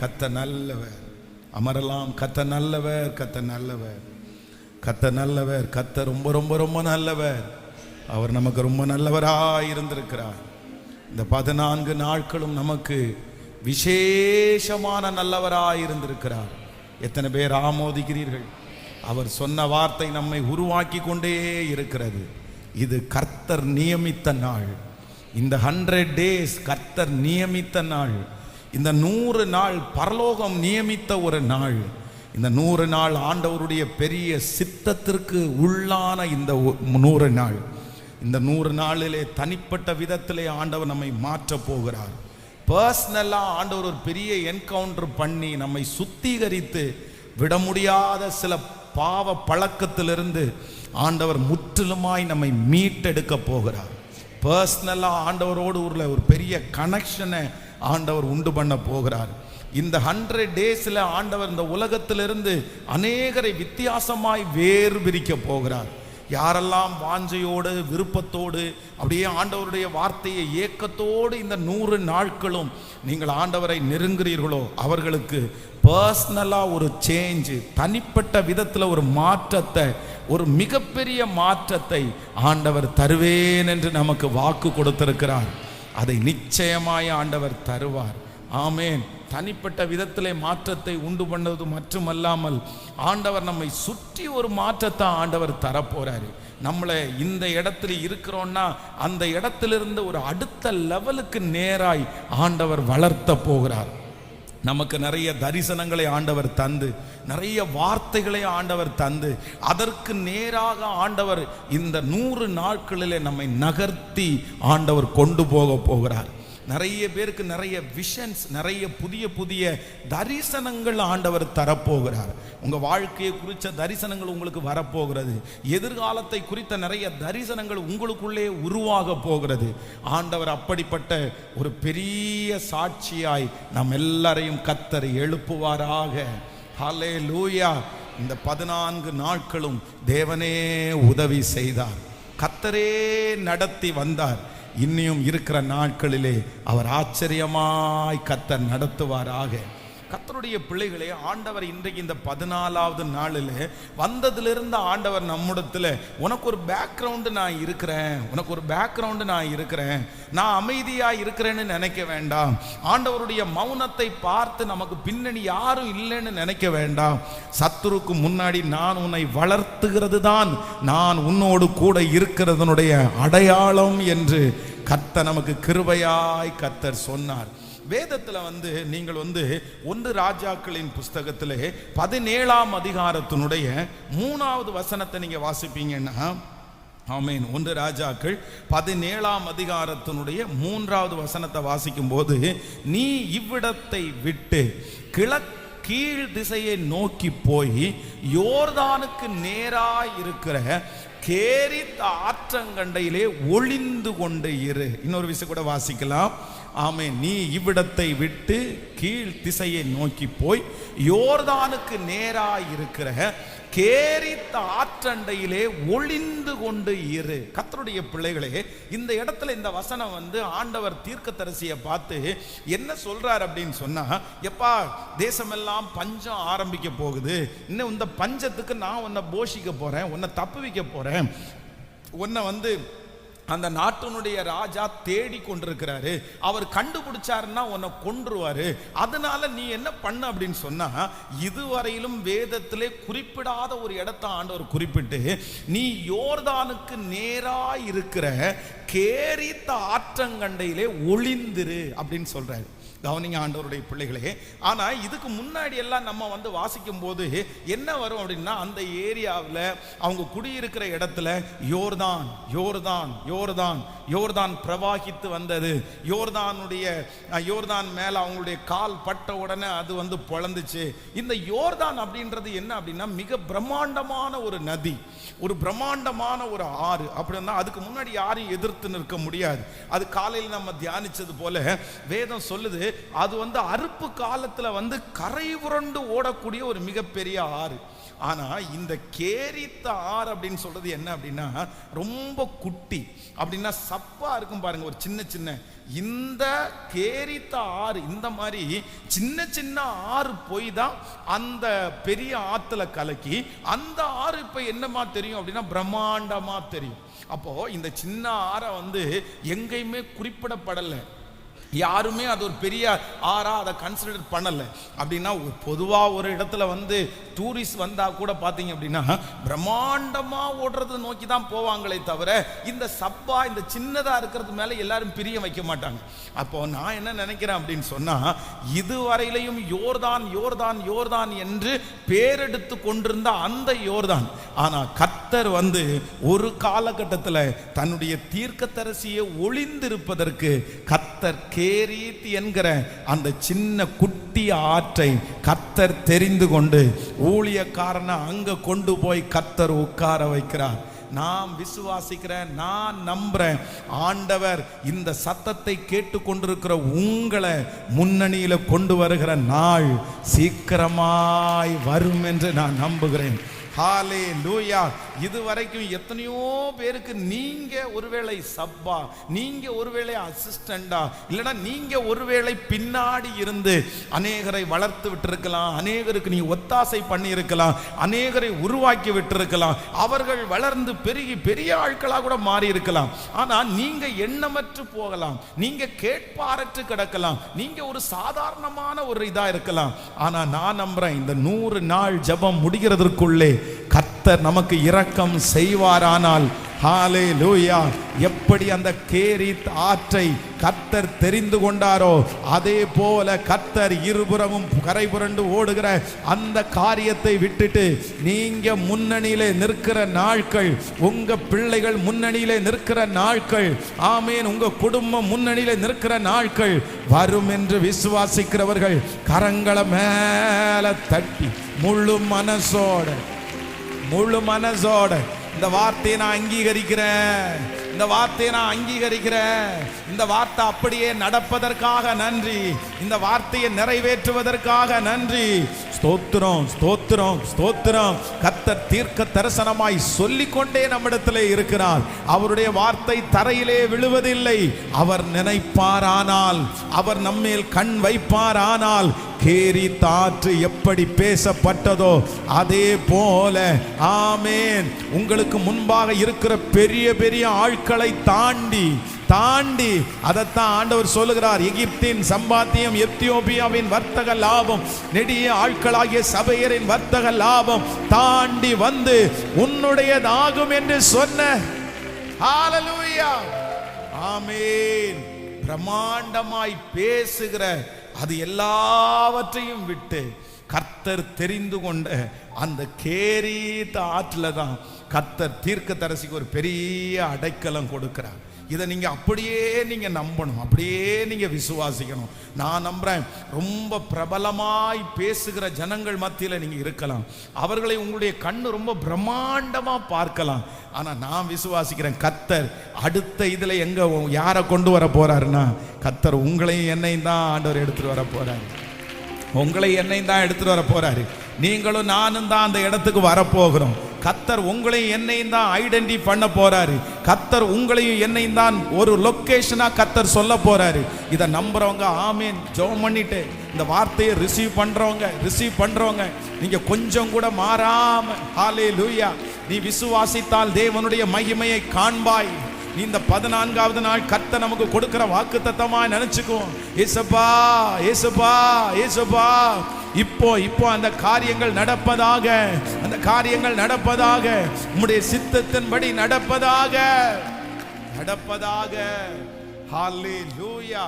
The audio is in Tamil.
கர்த்தர் நல்லவர். அமரலாம். கர்த்தர் நல்லவர், கர்த்தர் நல்லவர், கர்த்தர் நல்லவர், கர்த்தர் ரொம்ப ரொம்ப ரொம்ப நல்லவர். அவர் நமக்கு ரொம்ப நல்லவராய் இருந்திருக்கிறார். இந்த 14 நாட்களும் நமக்கு விசேஷமான நல்லவராய் இருந்திருக்கிறார். எத்தனை பேர் ஆமோதிக்கிறீர்கள்? அவர் சொன்ன வார்த்தை நம்மை உருவாக்கி கொண்டே இருக்கிறது. இது கர்த்தர் நியமித்த நாள். இந்த 100 days கர்த்தர் நியமித்த நாள். இந்த 100 நாள் பரலோகம் நியமித்த ஒரு நாள். இந்த 100 நாள் ஆண்டவருடைய பெரிய சித்தத்திற்கு உள்ளான இந்த 100 நாள். இந்த 100 நாளிலே தனிப்பட்ட விதத்திலே ஆண்டவர் நம்மை மாற்ற போகிறார். பர்சனலாக ஆண்டவர் ஒரு பெரிய என்கவுண்டர் பண்ணி நம்மை சுத்திகரித்து விட முடியாத சில பாவ பழக்கத்திலிருந்து ஆண்டவர் முற்றிலுமாய் நம்மை மீட்டெடுக்க போகிறார். பர்சனலாக ஆண்டவரோடு ஒரு பெரிய கனெக்ஷனை ஆண்டவர் உண்டு பண்ண போகிறார். இந்த 100 daysல ஆண்டவர் இந்த உலகத்திலிருந்து அநேகரை வித்தியாசமாய் வேறு பிரிக்க போகிறார். யாரெல்லாம் வாஞ்சையோடு விருப்பத்தோடு அப்படியே ஆண்டவருடைய வார்த்தையை ஏக்கத்தோடு இந்த 100 நாட்களும் நீங்கள் ஆண்டவரை நெருங்குறீர்களோ அவர்களுக்கு பர்சனலாக ஒரு சேஞ்சு, தனிப்பட்ட விதத்தில் ஒரு மாற்றத்தை, ஒரு மிகப்பெரிய மாற்றத்தை ஆண்டவர் தருவேன் என்று நமக்கு வாக்கு கொடுத்திருக்கிறார். அதை நிச்சயமாய் ஆண்டவர் தருவார். ஆமேன். தனிப்பட்ட விதத்திலே மாற்றத்தை உண்டு பண்ணது மட்டுமல்லாமல் ஆண்டவர் நம்மை சுற்றி ஒரு மாற்றத்தை ஆண்டவர் தரப்போறாரு. நம்மளை இந்த இடத்துல இருக்கிறோன்னா அந்த இடத்திலிருந்து ஒரு அடுத்த லெவலுக்கு நேராய் ஆண்டவர் வளர்த்த போகிறார். நமக்கு நிறைய தரிசனங்களை ஆண்டவர் தந்து, நிறைய வார்த்தைகளை ஆண்டவர் தந்து, அதற்கு நேராக ஆண்டவர் இந்த 100 நாட்களிலே நம்மை நகர்த்தி ஆண்டவர் கொண்டு போக போகிறார். நிறைய பேருக்கு நிறைய விஷன்ஸ், நிறைய புதிய புதிய தரிசனங்கள் ஆண்டவர் தரப்போகிறார். உங்கள் வாழ்க்கையை குறித்த தரிசனங்கள் உங்களுக்கு வரப்போகிறது. எதிர்காலத்தை குறித்த நிறைய தரிசனங்கள் உங்களுக்குள்ளே உருவாக போகிறது. ஆண்டவர் அப்படிப்பட்ட ஒரு பெரிய சாட்சியாய் நம் எல்லாரையும் கர்த்தர் எழுப்புவாராக. ஹல்லேலூயா. இந்த 14 நாட்களும் தேவனே உதவி செய்தார். கர்த்தரே நடத்தி வந்தார். இன்னும் இருக்கிற நாட்களிலே அவர் ஆச்சரியமாய் கர்த்தர் நடத்துவாராக. கர்த்தருடைய பிள்ளைகளே, ஆண்டவர் இன்றைக்கு இந்த 14வது நாளில் வந்ததிலிருந்து ஆண்டவர் நம்மிடத்தில் உனக்கு ஒரு பேக்ரவுண்டு நான் இருக்கிறேன், உனக்கு ஒரு பேக்ரவுண்டு நான் இருக்கிறேன், நான் அமைதியாக இருக்கிறேன்னு நினைக்க வேண்டாம். ஆண்டவருடைய மௌனத்தை பார்த்து நமக்கு பின்னணி யாரும் இல்லைன்னு நினைக்க வேண்டாம். சத்துருக்கு முன்னாடி நான் உன்னை வளர்த்துகிறது தான் நான் உன்னோடு கூட இருக்கிறதனுடைய அடையாளம் என்று கர்த்தர் நமக்கு கிருபையாய் கர்த்தர் சொன்னார். வேதத்தில் நீங்கள் 1 ராஜாக்களின் புஸ்தகத்தில் 17ஆம் அதிகாரத்தினுடைய 3வது வசனத்தை நீங்கள் வாசிப்பீங்கன்னா, ஆமேன், 1 ராஜாக்கள் 17ஆம் அதிகாரத்தினுடைய 3வது வசனத்தை வாசிக்கும் போது, நீ இவ்விடத்தை விட்டு கீழ் திசையை நோக்கி போய் யோர்தானுக்கு நேராய் இருக்கிற கேரித் ஆற்றங்கண்டையிலே ஒளிந்து கொண்டு இரு. இன்னொரு விஷயம் கூட வாசிக்கலாம். ஆமென். நீ இவ்விடத்தை விட்டு கீழ் திசையை நோக்கி போய் யோர்தானுக்கு நேராய் இருக்கிற கேரித் ஆற்றண்டையிலே ஒளிந்து கொண்டு இரு. கர்த்தருடைய பிள்ளைகளே, இந்த இடத்துல இந்த வசனம் ஆண்டவர் தீர்க்கதரிசியை பார்த்து என்ன சொல்றார் அப்படின்னு சொன்னா, எப்பா தேசமெல்லாம் பஞ்சம் ஆரம்பிக்க போகுது, இன்னும் இந்த பஞ்சத்துக்கு நான் உன்னை போஷிக்க போறேன், உன்னை தப்பு வைக்க போறேன், உன்னை அந்த நாட்டினுடைய ராஜா தேடி கொண்டிருக்கிறாரு, அவர் கண்டுபிடிச்சாருன்னா உன்னை கொன்றுவாரு, அதனால நீ என்ன பண்ண அப்படின்னு சொன்னா, இதுவரையிலும் வேதத்திலே குறிப்பிடாத ஒரு இடத்தை ஆண்டவர் குறிப்பிட்டு, நீ யோர்தானுக்கு நேராய் இருக்கிற கேரித் ஆற்றங்கண்டையிலே ஒளிந்திரு அப்படின்னு சொல்றாரு. கவனிங்க ஆண்டவருடைய பிள்ளைகளே. ஆனால் இதுக்கு முன்னாடி எல்லாம் நம்ம வாசிக்கும் போது என்ன வரும் அப்படின்னா, அந்த ஏரியாவில் அவங்க குடியிருக்கிற இடத்துல யோர்தான் யோர்தான் யோர்தான் யோர்தான் பிரவாகித்து வந்தது. யோர்தான் மேலே அவங்களுடைய கால் பட்ட உடனே அது பொழந்துச்சு. இந்த யோர்தான் அப்படின்றது என்ன அப்படின்னா, மிக பிரம்மாண்டமான ஒரு நதி, ஒரு பிரம்மாண்டமான ஒரு ஆறு. அப்படின்னா அதுக்கு முன்னாடி யாரையும் எதிர்த்து நிற்க முடியாது. அது காலையில் நம்ம தியானிச்சது போல வேதம் சொல்லுது, அது அறுப்பு காலத்துல கரை புரண்டு ஓடக்கூடிய ஒரு மிகப்பெரிய ஆறு. ஆனா இந்த கேரித்த ஆறு அப்படின்னு சொல்றது என்ன அப்படின்னா, ரொம்ப குட்டி அப்படின்னா சப்பா இருக்கும் பாருங்க, ஒரு சின்ன சின்ன. இந்த கேரித்த ஆறு இந்த மாதிரி சின்ன சின்ன ஆறு போய் தான் அந்த பெரிய ஆத்துல கலக்கி அந்த ஆறு இப்ப என்னமா தெரியும் அப்படின்னா பிரம்மாண்டமா தெரியும். அப்போ இந்த சின்ன ஆறை எங்கேயுமே குறிப்பிடப்படலை, யாருமே அது ஒரு பெரிய ஆறா அதை கன்சிடர் பண்ணல. அப்படின்னா பொதுவா ஒரு இடத்துல டூரிஸ்ட் வந்தா கூட பாத்தீங்க அப்படின்னா பிரம்மாண்டமா ஓடுறது நோக்கி தான் போவாங்களே தவிர இந்த சப்பா இந்த சின்னதா இருக்கிறது மேல எல்லாரும் பிரிய வைக்க மாட்டாங்க. அப்போ நான் என்ன நினைக்கிறேன் அப்படின்னு சொன்னா, இதுவரையிலையும் யோர்தான் யோர்தான் யோர்தான் என்று பேரெடுத்து கொண்டிருந்த அந்த யோர்தான், ஆனா கர்த்தர் ஒரு காலகட்டத்தில் தன்னுடைய தீர்க்கதரிசியை ஒளிந்திருப்பதற்கு கர்த்தர் கேரீத் என்கிற அந்த சின்ன குட்டி ஆற்றை கர்த்தர் தெரிந்து கொண்டு ஊழியக்காரனை அங்க கொண்டு போய் கர்த்தர் உட்கார வைக்கிறார். நான் விசுவாசிக்கிறேன், நான் நம்புறேன், ஆண்டவர் இந்த சத்தத்தை கேட்டு கொண்டிருக்கிற உங்களை முன்னணியில கொண்டு வருகிற நாள் சீக்கிரமாய் வரும் என்று நான் நம்புகிறேன். ஹல்லேலூயா. இதுவரைக்கும் எத்தனையோ பேருக்கு நீங்க ஒருவேளை சப்பா, நீங்க ஒருவேளை அசிஸ்டண்டா, இல்லைன்னா நீங்க ஒருவேளை பின்னாடி இருந்து அநேகரை வளர்த்து விட்டிருக்கலாம், அநேகருக்கு நீ ஒத்தாசை பண்ணி இருக்கலாம், அநேகரை உருவாக்கி விட்டிருக்கலாம், அவர்கள் வளர்ந்து பெருகி பெரிய ஆட்களாக கூட மாறி இருக்கலாம். ஆனா நீங்க எண்ணமற்று போகலாம், நீங்க கேட்பாரற்று கிடக்கலாம், நீங்க ஒரு சாதாரணமான ஒரு இதா இருக்கலாம். ஆனா நான் நம்புறேன், இந்த 100 நாள் ஜெபம் முடிகிறதற்குள்ளே கர்த்தர் நமக்கு இரக்கம் செய்வாரானால், ஹல்லேலூயா, எப்படி அந்த கேரீத் ஆற்றை கர்த்தர் தெரிந்து கொண்டாரோ அதே போல கர்த்தர் இருபுறமும் கரை புரண்டு ஓடுகிற அந்த காரியத்தை விட்டுட்டு நீங்க முன்னணியிலே நிற்கிற நாட்கள், உங்க பிள்ளைகள் முன்னணியிலே நிற்கிற நாட்கள், ஆமேன், உங்க குடும்பம் முன்னணியிலே நிற்கிற நாட்கள் வரும் என்று விசுவாசிக்கிறவர்கள் கரங்களை மேல தட்டி முழு மனசோட இந்த வார்த்தையை நான் அங்கீகரிக்கிறேன், இந்த வார்த்தையை நான் அங்கீகரிக்கிறேன், இந்த வார்த்தை அப்படியே நடப்பதற்காக நன்றி, இந்த வார்த்தையை நிறைவேற்றுவதற்காக நன்றி. ஸ்தோத்திரம் ஸ்தோத்திரம் ஸ்தோத்திரம். கர்த்தர் தீர்க்க தரிசனமாய் சொல்லிக்கொண்டே நம்மிடத்திலே இருக்கிறார். அவருடைய வார்த்தை தரையிலே விழுவதில்லை. அவர் நினைப்பாரானால், அவர் நம்மேல் கண் வைப்பாரானால், கேரீத் ஆற்று எப்படி பேசப்பட்டதோ அதே போல, ஆமேன், உங்களுக்கு முன்பாக இருக்கிற பெரிய பெரிய ஆட்களை தாண்டி அதைத்தான் ஆண்டவர் சொல்லுகிறார். எகிப்தின் சம்பாத்தியம், எத்தியோப்பியாவின் வர்த்தக லாபம், நெடிய ஆட்களாகிய சபையரின் வர்த்தக லாபம் தாண்டி உன்னுடையதாகும் என்று சொன்ன. ஹல்லேலூயா, ஆமேன். பிரம்மாண்டமாய் பேசுகிற அது எல்லாவற்றையும் விட்டு கர்த்தர் தெரிந்து கொண்ட அந்த கேரீத் ஆற்றில தான் கர்த்தர் தீர்க்கதரிசிக்கு ஒரு பெரிய அடைக்கலம் கொடுக்கிறார். இதை நீங்க அப்படியே நீங்க நம்பணும், அப்படியே நீங்க விசுவாசிக்கணும். நான் நம்புறேன், ரொம்ப பிரபலமாய் பேசுகிற ஜனங்கள் மத்தியில் நீங்க இருக்கலாம், அவர்களை உங்களுடைய கண்ணு ரொம்ப பிரம்மாண்டமா பார்க்கலாம். ஆனா நான் விசுவாசிக்கிறேன், கர்த்தர் அடுத்த இதுல எங்க யாரை கொண்டு வர போறாருன்னா, கர்த்தர் உங்களையும் என்னையும் தான் ஆண்டவர் எடுத்துட்டு வர போறாரு. உங்களை என்னையும் தான் எடுத்துட்டு வர போறாரு. நீங்களும் நானும் தான் அந்த இடத்துக்கு வரப்போகிறோம். கர்த்தர் உங்களையும் என்னையும் தான் ஐடென்டி பண்ண போறாரு. கர்த்தர் உங்களையும் என்னையும் தான் ஒரு லொகேஷனா கர்த்தர் சொல்ல போறாரு. இதை நம்புறவங்க ஆமேன் ஜெபம் பண்ணிட்டு இந்த வார்த்தையை ரிசீவ் பண்றவங்க நீங்க கொஞ்சம் கூட மாறாம ஹல்லேலூயா, நீ விசுவாசித்தால் தேவனுடைய மகிமையை காண்பாய். இந்த 14வது நாள் கர்த்தர் நமக்கு கொடுக்கிற வாக்குத்தத்தமா நினைச்சுக்குவோம். இயேசுப்பா இயேசுப்பா இயேசுப்பா, இப்போ அந்த காரியங்கள் நடப்பதாக, உம்முடைய சித்தத்தின்படி நடப்பதாக. ஹல்லேலூயா.